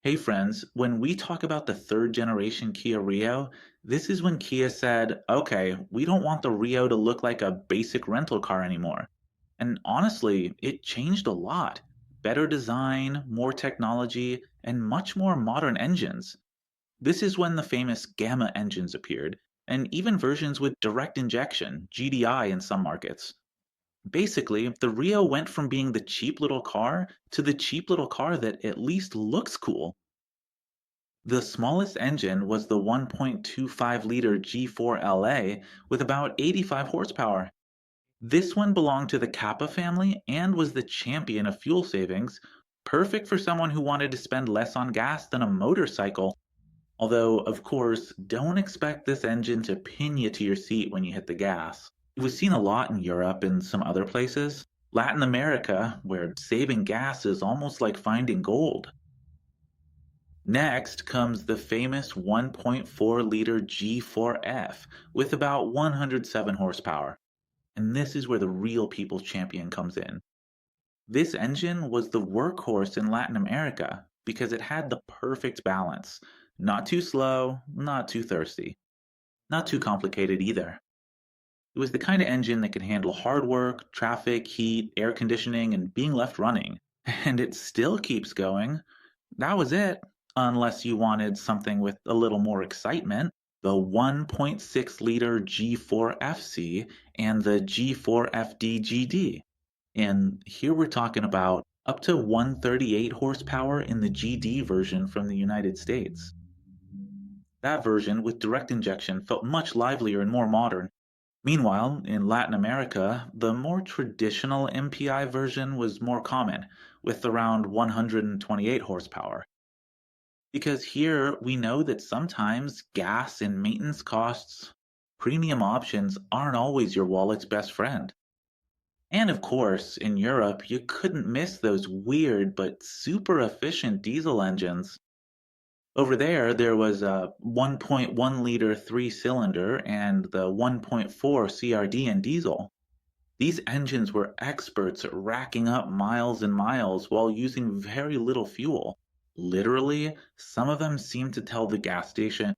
Hey friends, when we talk about the third generation Kia Rio, this is when Kia said, okay, we don't want the Rio to look like a basic rental car anymore. And honestly, it changed a lot. Better design, more technology, and much more modern engines. This is when the famous Gamma engines appeared, and even versions with direct injection, GDI in some markets. Basically, the Rio went from being the cheap little car to the cheap little car that at least looks cool. The smallest engine was the 1.25-liter G4LA with about 85 horsepower. This one belonged to the Kappa family and was the champion of fuel savings, perfect for someone who wanted to spend less on gas than a motorcycle. Although, of course, don't expect this engine to pin you to your seat when you hit the gas. It was seen a lot in Europe and some other places. Latin America, where saving gas is almost like finding gold. Next comes the famous 1.4-liter G4F with about 107 horsepower. And this is where the real people's champion comes in. This engine was the workhorse in Latin America because it had the perfect balance. Not too slow, not too thirsty, not too complicated either. It was the kind of engine that could handle hard work, traffic, heat, air conditioning, and being left running. And it still keeps going. That was it, unless you wanted something with a little more excitement. The 1.6-liter G4FC and the G4FD-GD. And here we're talking about up to 138 horsepower in the GD version from the United States. That version, with direct injection, felt much livelier and more modern. Meanwhile, in Latin America, the more traditional MPI version was more common, with around 128 horsepower. Because here we know that sometimes gas and maintenance costs, premium options aren't always your wallet's best friend. And of course, in Europe, you couldn't miss those weird but super efficient diesel engines. Over there was a 1.1-liter three-cylinder and the 1.4 CRD in diesel. These engines were experts at racking up miles and miles while using very little fuel. Literally, some of them seemed to tell the gas station,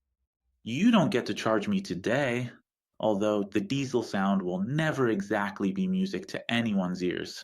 you don't get to charge me today, although the diesel sound will never exactly be music to anyone's ears.